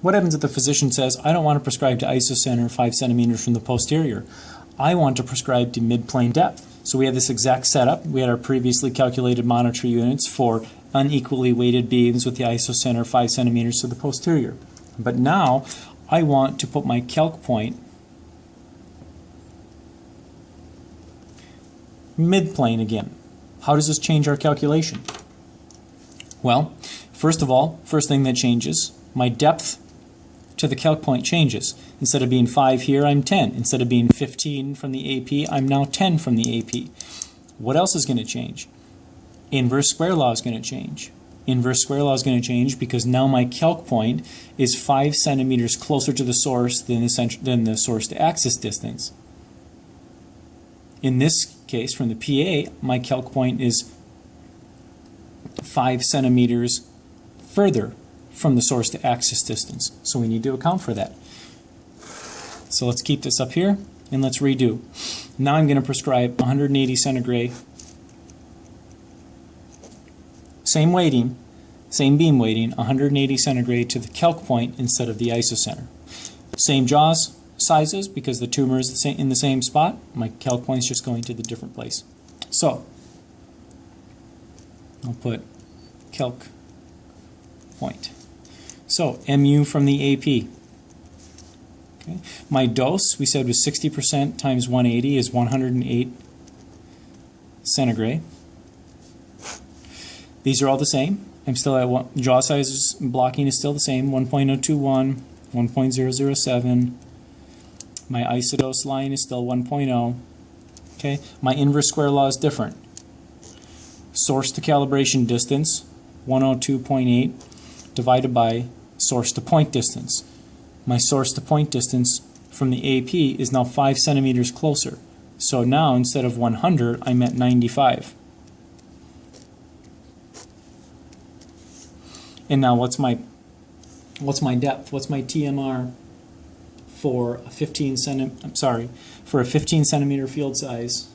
What happens if the physician says, I don't want to prescribe to isocenter 5 centimeters from the posterior. I want to prescribe to midplane depth. So we have this exact setup. We had our previously calculated monitor units for unequally weighted beams with the isocenter 5 centimeters to the posterior. But now I want to put my calc point midplane again. How does this change our calculation? Well, first of all, first thing that changes, my depth to the calc point changes. Instead of being 5 here, I'm 10. Instead of being 15 from the AP, I'm now 10 from the AP. What else is going to change? Inverse square law is going to change. Inverse square law is going to change because now my calc point is 5 centimeters closer to the source than the source to axis distance. In this case, from the PA, my calc point is 5 centimeters further from the source to axis distance. So we need to account for that. So let's keep this up here and let's redo. Now I'm going to prescribe 180 centigrade, same weighting, same beam weighting, 180 centigrade to the calc point instead of the isocenter. Same jaws sizes because the tumor is in the same spot. My calc point is just going to the different place. So I'll put calc point. So mu from the AP. Okay. My dose we said was 60% times 180 is 108 centigrade. These are all the same. I'm still at one, jaw sizes blocking is still the same, 1.021, 1.007. My isodose line is still 1.0. Okay. My inverse square law is different. Source to calibration distance, 102.8 divided by source to point distance. My source to point distance from the AP is now 5 centimeters closer. So now instead of 100, I'm at 95. And now what's my depth? What's my TMR for a 15 centimeter field size?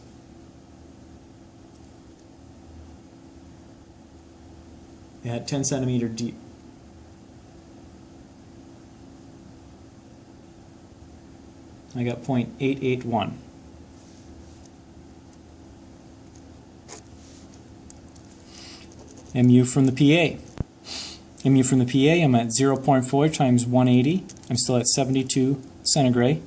At 10 centimeter deep. I got 0.881. mu from the PA. mu from the PA, I'm at 0.4 times 180. I'm still at 72 centigrade.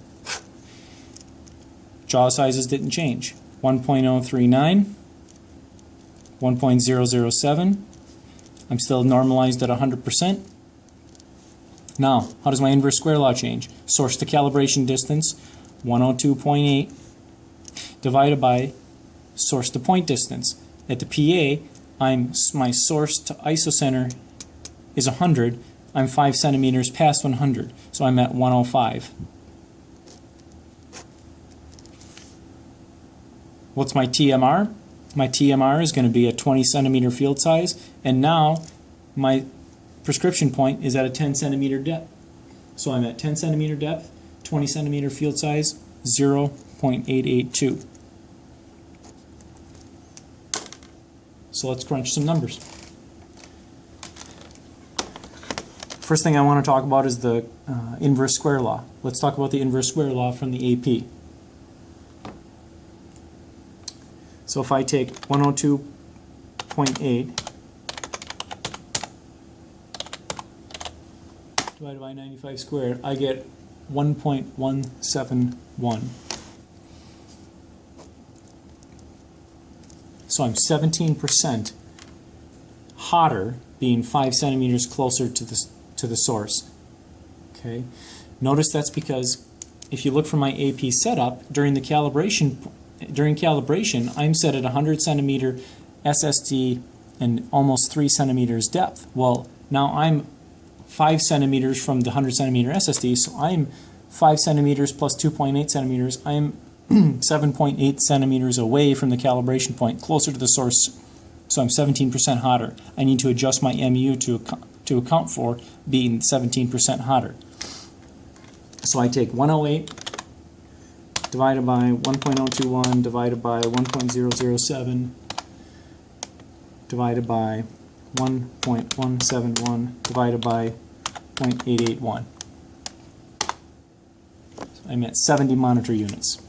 Jaw sizes didn't change. 1.039, 1.007. I'm still normalized at 100%. Now, how does my inverse square law change? Source to calibration distance, 102.8, divided by source to point distance. At the PA, my source to isocenter is 100. I'm 5 centimeters past 100, so I'm at 105. What's my TMR? My TMR is going to be a 20 centimeter field size, and now my prescription point is at a 10 centimeter depth. So I'm at 10 centimeter depth, 20 centimeter field size, 0.882. So let's crunch some numbers. First thing I want to talk about is the inverse square law. Let's talk about the inverse square law from the AP. So if I take 102.8 divided by 95 squared, I get 1.171. So I'm 17% hotter, being 5 centimeters closer to the source. Okay. Notice that's because if you look for my AP setup during calibration, I'm set at 100 centimeter SSD and almost 3 centimeters depth. Well, now I'm 5 centimeters from the 100 centimeter SSD, so I'm 5 centimeters plus 2.8 centimeters. I'm 7.8 centimeters away from the calibration point, closer to the source, so I'm 17% hotter. I need to adjust my mu to account for being 17% hotter. So I take 108 divided by 1.021 divided by 1.007 divided by 1.171 divided by 0.881. So I'm at 70 monitor units.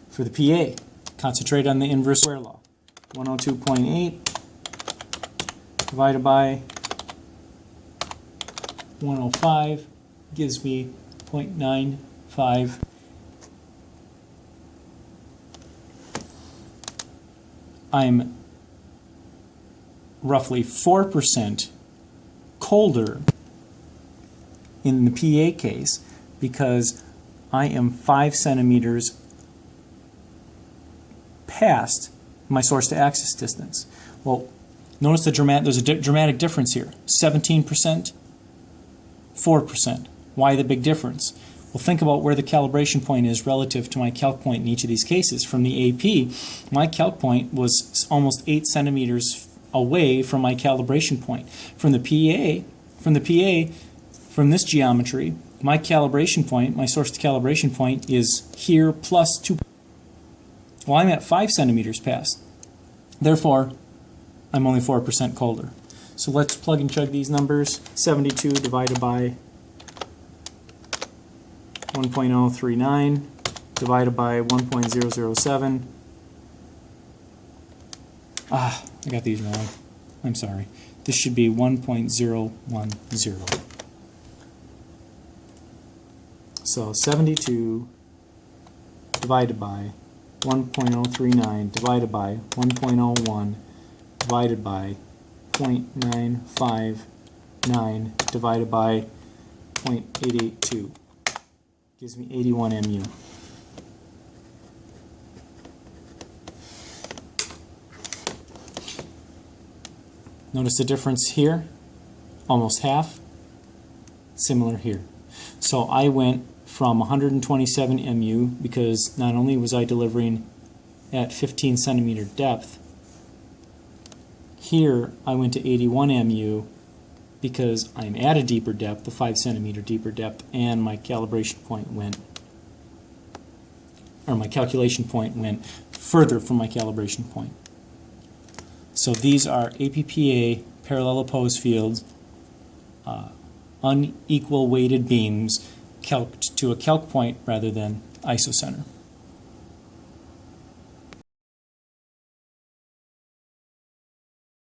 For the PA, concentrate on the inverse square law. 102.8 divided by 105 gives me 0.95. I'm roughly 4% colder in the PA case because I am 5 centimeters past my source to axis distance. Well, notice there's a dramatic difference here. 17%, 4%. Why the big difference? Well, think about where the calibration point is relative to my calc point in each of these cases. From the AP, my calc point was almost 8 centimeters away from my calibration point. From the PA, from this geometry, my calibration point, my source to calibration point is here plus 2. Well, I'm at 5 centimeters past. Therefore, I'm only 4% colder. So let's plug and chug these numbers. 72 divided by 1.039 divided by 1.007. I got these wrong. I'm sorry. This should be 1.010. So 72 divided by 1.039 divided by 1.01 divided by 0.959 divided by 0.882 gives me 81 mu. Notice the difference here, almost half, similar here. So I went from 127 mu because not only was I delivering at 15 centimeter depth, here I went to 81 mu because I'm at a deeper depth, the 5 centimeter deeper depth, and my calibration point went, or my calculation point went further from my calibration point. So these are APPA parallel opposed fields, unequal weighted beams calced to a calc point rather than isocenter.